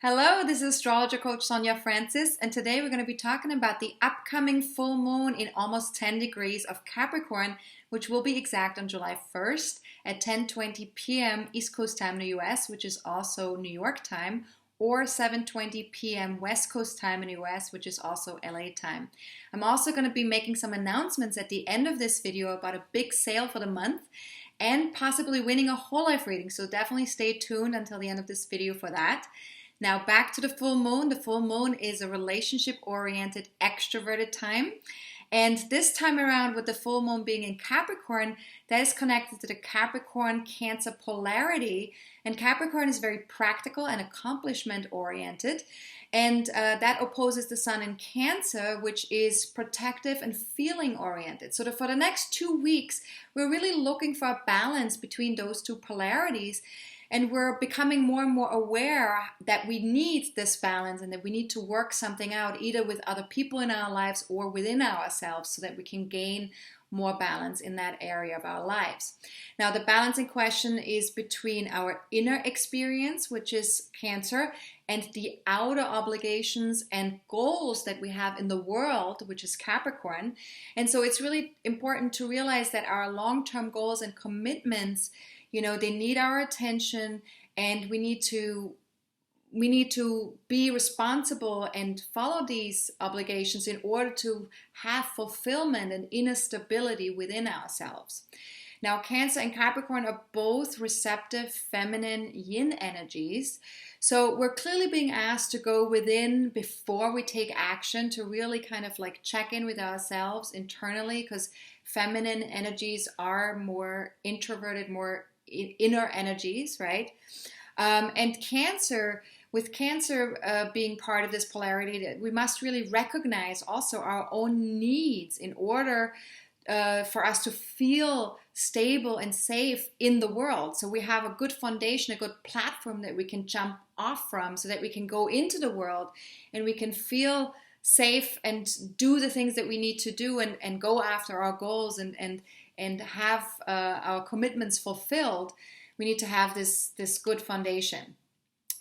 Hello, this is AstrologerCoach Sonja Francis, and today we're going to be talking about the upcoming full moon in almost 10 degrees of Capricorn, which will be exact on July 1st at 10:20 p.m. East Coast time in the US, which is also New York time, or 7:20 p.m. West Coast time in the US, which is also LA time. I'm also going to be making some announcements at the end of this video about a big sale for the month and possibly winning a whole life reading, so definitely stay tuned until the end of this video for that. Now back to the full moon. The full moon is a relationship-oriented, extroverted time. And this time around, with the full moon being in Capricorn, that is connected to the Capricorn-Cancer polarity. And Capricorn is very practical and accomplishment-oriented. And that opposes the sun in Cancer, which is protective and feeling-oriented. So for the next 2 weeks, we're really looking for a balance between those two polarities. And we're becoming more and more aware that we need this balance and that we need to work something out either with other people in our lives or within ourselves so that we can gain more balance in that area of our lives. Now, the balance in question is between our inner experience, which is Cancer, and the outer obligations and goals that we have in the world, which is Capricorn. And so it's really important to realize that our long-term goals and commitments, they need our attention, and we need to be responsible and follow these obligations in order to have fulfillment and inner stability within ourselves. Now, Cancer and Capricorn are both receptive, feminine, yin energies. So we're clearly being asked to go within before we take action, to really kind of like check in with ourselves internally, because feminine energies are more introverted, more inner energies, right? And Cancer, with Cancer being part of this polarity, we must really recognize also our own needs in order for us to feel stable and safe in the world. So we have a good foundation, a good platform that we can jump off from so that we can go into the world and we can feel safe and do the things that we need to do and go after our goals and have our commitments fulfilled. We need to have this good foundation.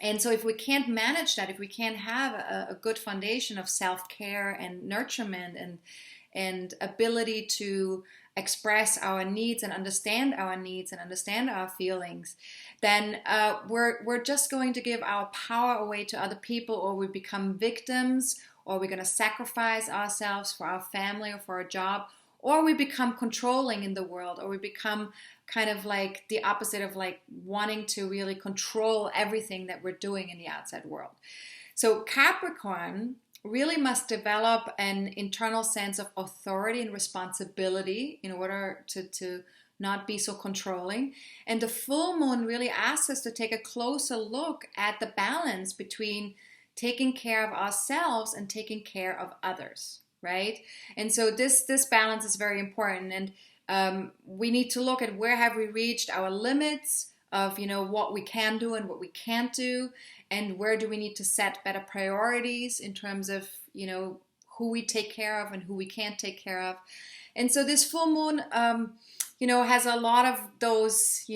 And so if we can't manage that, if we can't have a good foundation of self-care and nurturement and ability to express our needs and understand our feelings, then we're just going to give our power away to other people, or we become victims, or we're going to sacrifice ourselves for our family or for a job, or we become controlling in the world, or we become kind of like the opposite of like wanting to really control everything that we're doing in the outside world. So Capricorn really must develop an internal sense of authority and responsibility in order to not be so controlling. And the full moon really asks us to take a closer look at the balance between taking care of ourselves and taking care of others, right? And so this balance is very important. And we need to look at where have we reached our limits of what we can do and what we can't do, and where do we need to set better priorities in terms of who we take care of and who we can't take care of. And so this full moon has a lot of those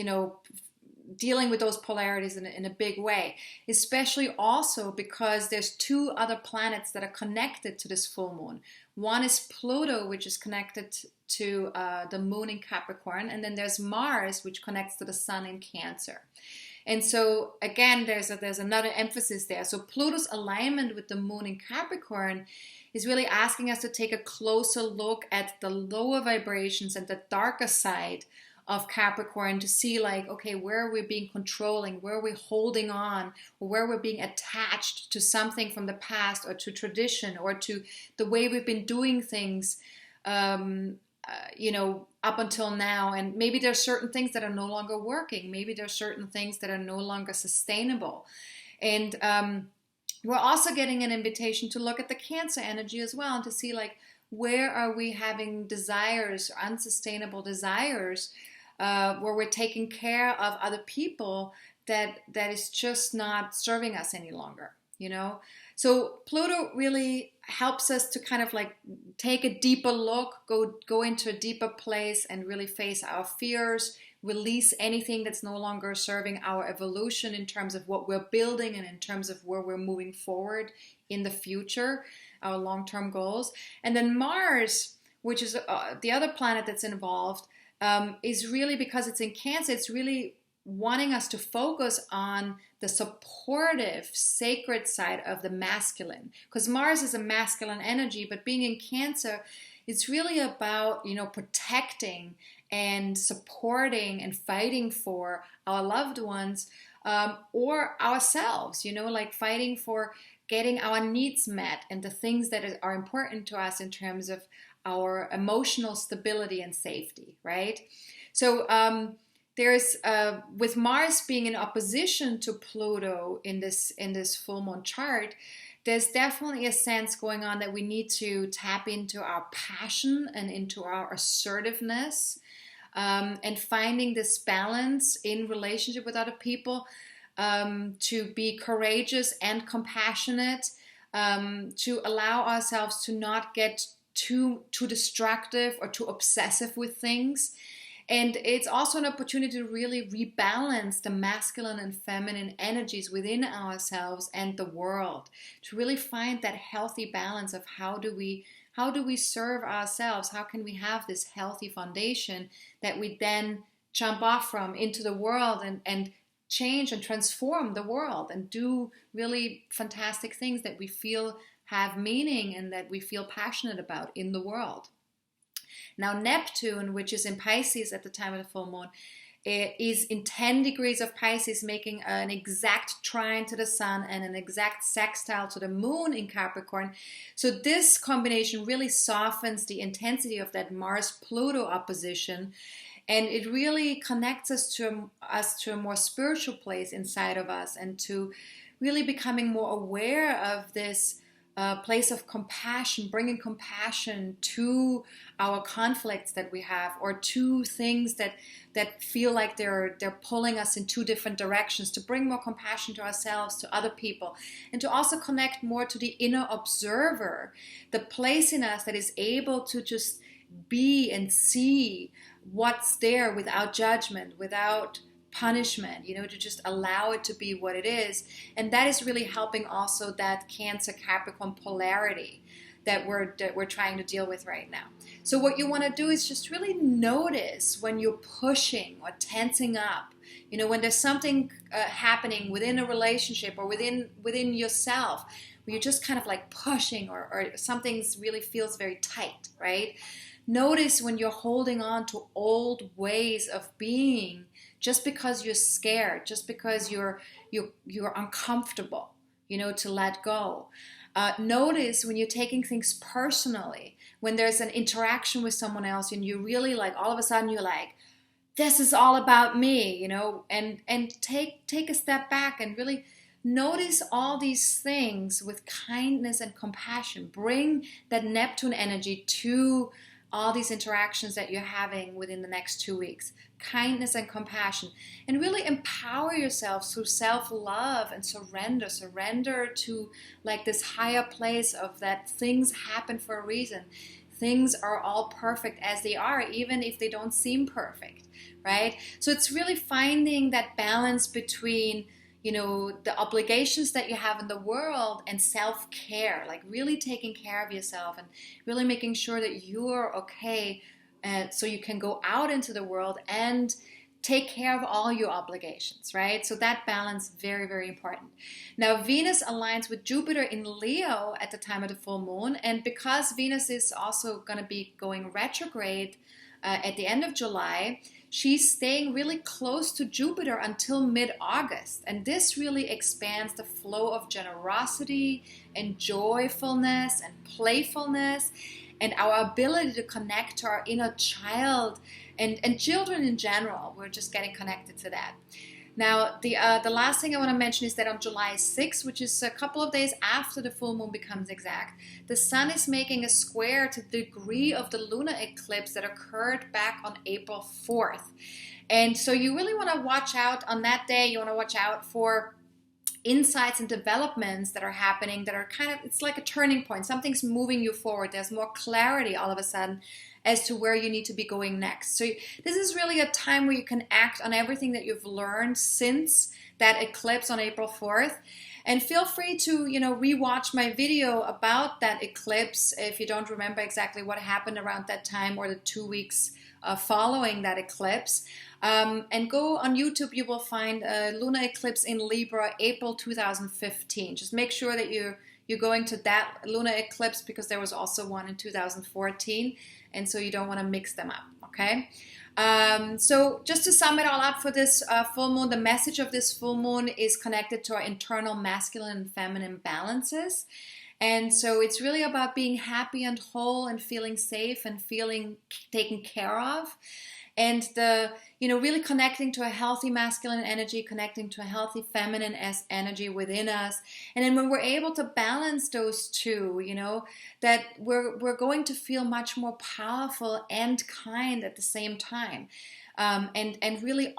dealing with those polarities in a big way, especially also because there's two other planets that are connected to this full moon. One is Pluto, which is connected to the moon in Capricorn, and then there's Mars, which connects to the sun in Cancer. And so again, there's another emphasis there. So Pluto's alignment with the moon in Capricorn is really asking us to take a closer look at the lower vibrations and the darker side of Capricorn, to see like, okay, where are we being controlling, where are we holding on, or where we're being attached to something from the past, or to tradition, or to the way we've been doing things up until now. And maybe there's certain things that are no longer working, maybe there's certain things that are no longer sustainable. And we're also getting an invitation to look at the Cancer energy as well, and to see like, where are we having desires, unsustainable desires, where we're taking care of other people that is just not serving us any longer, So Pluto really helps us to kind of like take a deeper look, go into a deeper place and really face our fears, release anything that's no longer serving our evolution in terms of what we're building and in terms of where we're moving forward in the future, our long-term goals. And then Mars, which is the other planet that's involved, is really, because it's in Cancer, it's really wanting us to focus on the supportive, sacred side of the masculine. Because Mars is a masculine energy, but being in Cancer, it's really about, protecting and supporting and fighting for our loved ones, or ourselves, like fighting for getting our needs met and the things that are important to us in terms of our emotional stability and safety, right? So there's with Mars being in opposition to Pluto in this full moon chart, there's definitely a sense going on that we need to tap into our passion and into our assertiveness, and finding this balance in relationship with other people, to be courageous and compassionate, to allow ourselves to not get too destructive or too obsessive with things. And it's also an opportunity to really rebalance the masculine and feminine energies within ourselves and the world, to really find that healthy balance of how do we serve ourselves? How can we have this healthy foundation that we then jump off from into the world and change and transform the world and do really fantastic things that we feel have meaning and that we feel passionate about in the world. Now Neptune, which is in Pisces at the time of the full moon, is in 10 degrees of Pisces, making an exact trine to the sun and an exact sextile to the moon in Capricorn. So this combination really softens the intensity of that Mars-Pluto opposition, and it really connects us to a more spiritual place inside of us, and to really becoming more aware of this place of compassion, bringing compassion to our conflicts that we have, or to things that feel like they're pulling us in two different directions, to bring more compassion to ourselves, to other people, and to also connect more to the inner observer, the place in us that is able to just be and see what's there without judgment, without punishment, to just allow it to be what it is. And that is really helping also that Cancer Capricorn polarity that we're trying to deal with right now. So what you want to do is just really notice when you're pushing or tensing up, when there's something happening within a relationship or within yourself, where you're just kind of like pushing, or something really feels very tight, right? Notice when you're holding on to old ways of being, just because you're scared, just because you're uncomfortable, to let go. Notice when you're taking things personally, when there's an interaction with someone else and you really like, all of a sudden you're like, this is all about me, and take a step back and really notice all these things with kindness and compassion. Bring that Neptune energy to all these interactions that you're having within the next 2 weeks. Kindness and compassion. And really empower yourself through self-love and surrender. Surrender to like this higher place of that things happen for a reason. Things are all perfect as they are, even if they don't seem perfect, right? So it's really finding that balance between the obligations that you have in the world and self-care, like really taking care of yourself and really making sure that you're okay, so you can go out into the world and take care of all your obligations, right? So that balance, very, very important. Now, Venus aligns with Jupiter in Leo at the time of the full moon, and because Venus is also going to be going retrograde at the end of July, she's staying really close to Jupiter until mid-August. And this really expands the flow of generosity and joyfulness and playfulness and our ability to connect to our inner child and children in general. We're just getting connected to that. Now, the last thing I want to mention is that on July 6th, which is a couple of days after the full moon becomes exact, the sun is making a square to the degree of the lunar eclipse that occurred back on April 4th. And so you really want to watch out on that day. You want to watch out for insights and developments that are happening that are kind of, it's like a turning point. Something's moving you forward. There's more clarity all of a sudden as to where you need to be going next. So this is really a time where you can act on everything that you've learned since that eclipse on April 4th. And feel free to, rewatch my video about that eclipse if you don't remember exactly what happened around that time or the 2 weeks following that eclipse. And go on YouTube, you will find a lunar eclipse in Libra, April 2015. Just make sure that you're going to that lunar eclipse because there was also one in 2014. And so you don't want to mix them up, okay? So just to sum it all up for this full moon, the message of this full moon is connected to our internal masculine and feminine balances. And so it's really about being happy and whole and feeling safe and feeling taken care of. And really connecting to a healthy masculine energy, connecting to a healthy feminine energy within us. And then when we're able to balance those two, that we're going to feel much more powerful and kind at the same time. And really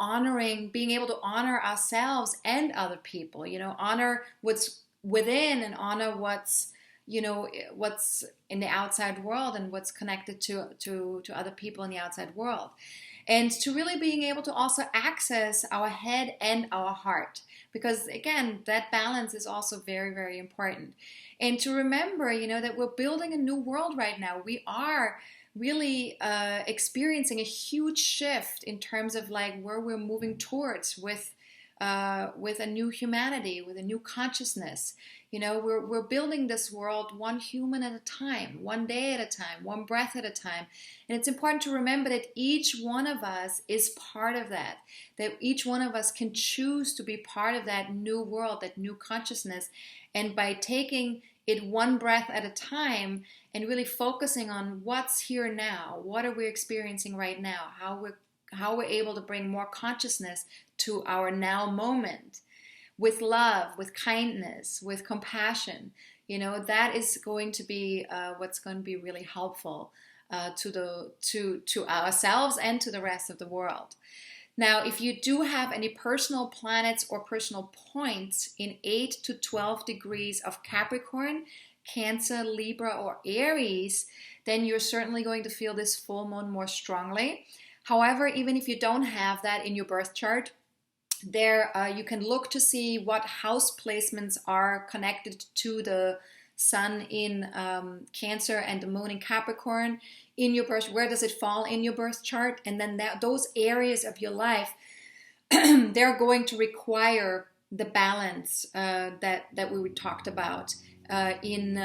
being able to honor ourselves and other people, honor what's within and honor what's in the outside world and what's connected to other people in the outside world. And to really being able to also access our head and our heart, because again, that balance is also very, very important. And to remember, that we're building a new world right now. We are really experiencing a huge shift in terms of like where we're moving towards with a new humanity, with a new consciousness. We're building this world one human at a time, one day at a time, one breath at a time. And it's important to remember that each one of us is part of that each one of us can choose to be part of that new world, that new consciousness. And by taking it one breath at a time and really focusing on what's here now, what are we experiencing right now, how we're able to bring more consciousness to our now moment with love, with kindness, with compassion, that is going to be what's going to be really helpful to ourselves and to the rest of the world. Now, if you do have any personal planets or personal points in 8 to 12 degrees of Capricorn, Cancer, Libra, or Aries, then you're certainly going to feel this full moon more strongly. However, even if you don't have that in your birth chart, there you can look to see what house placements are connected to the sun in Cancer and the moon in Capricorn in your birth. Where does it fall in your birth chart? And then those areas of your life, they're going to require the balance that we talked about in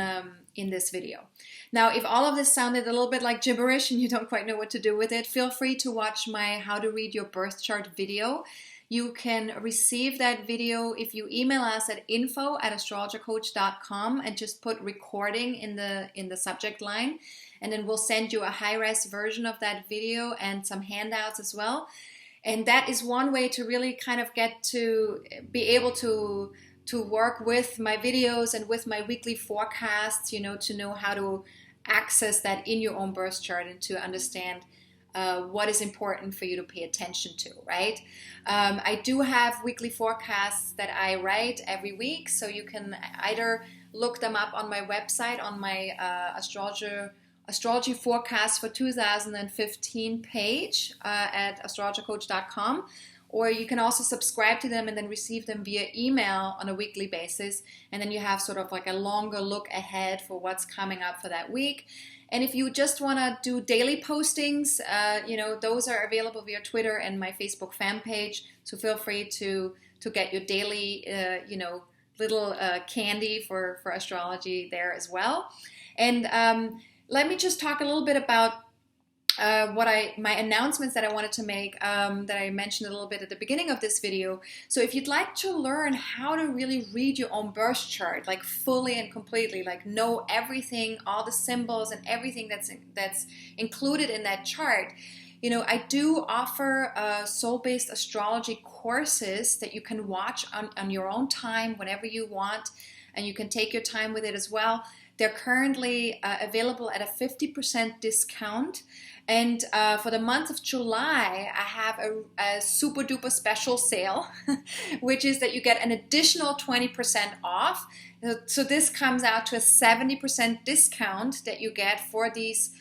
this video. Now, if all of this sounded a little bit like gibberish and you don't quite know what to do with it, feel free to watch my How to Read Your Birth Chart video. You can receive that video if you email us at info@astrologercoach.com and just put recording in the subject line. And then we'll send you a high-res version of that video and some handouts as well. And that is one way to really kind of get to be able to work with my videos and with my weekly forecasts, to know how to access that in your own birth chart and to understand what is important for you to pay attention to, right? I do have weekly forecasts that I write every week, so you can either look them up on my website, on my astrology forecast for 2015 page at astrologercoach.com, or you can also subscribe to them and then receive them via email on a weekly basis, and then you have sort of like a longer look ahead for what's coming up for that week. And if you just want to do daily postings, those are available via Twitter and my Facebook fan page. So feel free to get your daily, little candy for astrology there as well. And let me just talk a little bit about my announcements that I wanted to make that I mentioned a little bit at the beginning of this video. So if you'd like to learn how to really read your own birth chart, like fully and completely, like know everything, all the symbols and everything that's included in that chart, I do offer soul-based astrology courses that you can watch on your own time whenever you want, and you can take your time with it as well. They're currently available at a 50% discount. And for the month of July, I have a super duper special sale, which is that you get an additional 20% off. So this comes out to a 70% discount that you get for these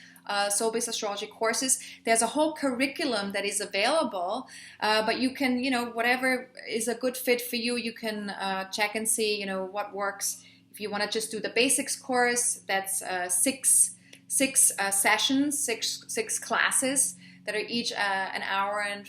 Soul-based astrology courses. There's a whole curriculum that is available, but you can, whatever is a good fit for you, you can check and see, what works. If you want to just do the basics course, that's six sessions, six classes that are each an hour and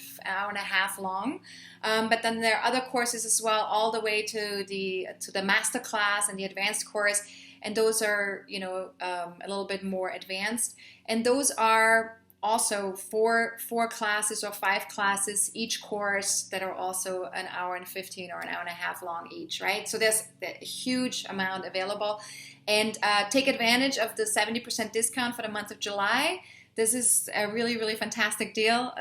a half long. But then there are other courses as well, all the way to the master class and the advanced course, and those are a little bit more advanced. And those are also four classes or 5 classes each course that are also an hour and 15 or an hour and a half long each, right? So there's a huge amount available. And take advantage of the 70% discount for the month of July. This is a really, really fantastic deal.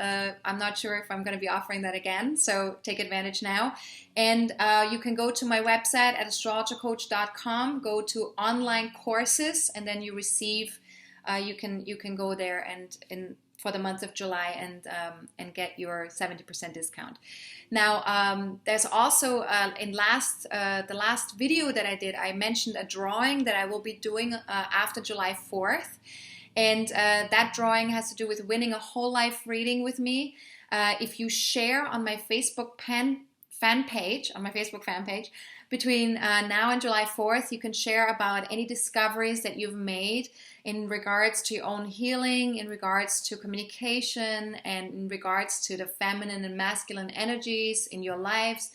I'm not sure if I'm going to be offering that again, so take advantage now. And you can go to my website at AstrologerCoach.com, go to online courses, and then you receive, you can go there and for the month of July and get your 70% discount. Now, there's also in the last video that I did, I mentioned a drawing that I will be doing after July 4th. And that drawing has to do with winning a whole life reading with me. If you share on my Facebook fan page, between now and July 4th, you can share about any discoveries that you've made in regards to your own healing, in regards to communication, and in regards to the feminine and masculine energies in your lives.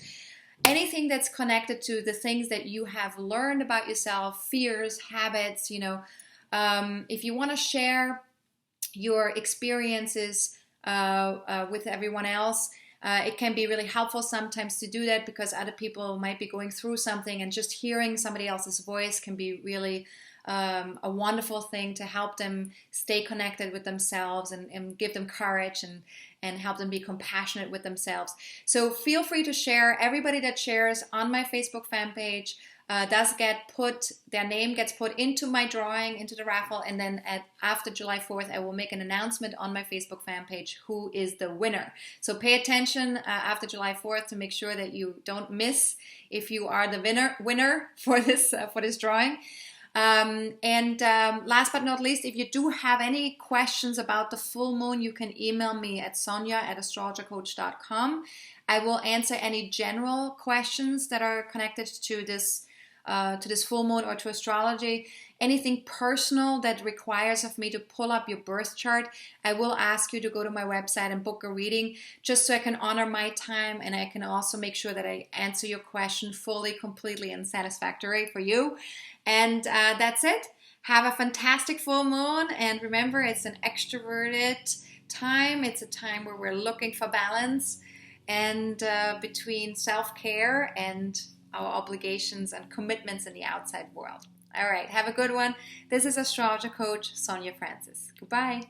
Anything that's connected to the things that you have learned about yourself, fears, habits, if you want to share your experiences with everyone else, it can be really helpful sometimes to do that, because other people might be going through something, and just hearing somebody else's voice can be really a wonderful thing to help them stay connected with themselves and give them courage and help them be compassionate with themselves. So feel free to share. Everybody that shares on my Facebook fan page their name gets put into my drawing, into the raffle, and then after July 4th, I will make an announcement on my Facebook fan page who is the winner. So pay attention after July 4th to make sure that you don't miss if you are the winner for this drawing. Last but not least, if you do have any questions about the full moon, you can email me at Sonja@AstrologerCoach.com. I will answer any general questions that are connected to this full moon or to astrology. Anything personal that requires of me to pull up your birth chart, I will ask you to go to my website and book a reading, just so I can honor my time, and I can also make sure that I answer your question fully, completely, and satisfactory for you. And that's it. Have a fantastic full moon, and remember, it's an extroverted time. It's a time where we're looking for balance and between self-care and our obligations and commitments in the outside world. All right, have a good one. This is Astrologer Coach Sonja Francis. Goodbye.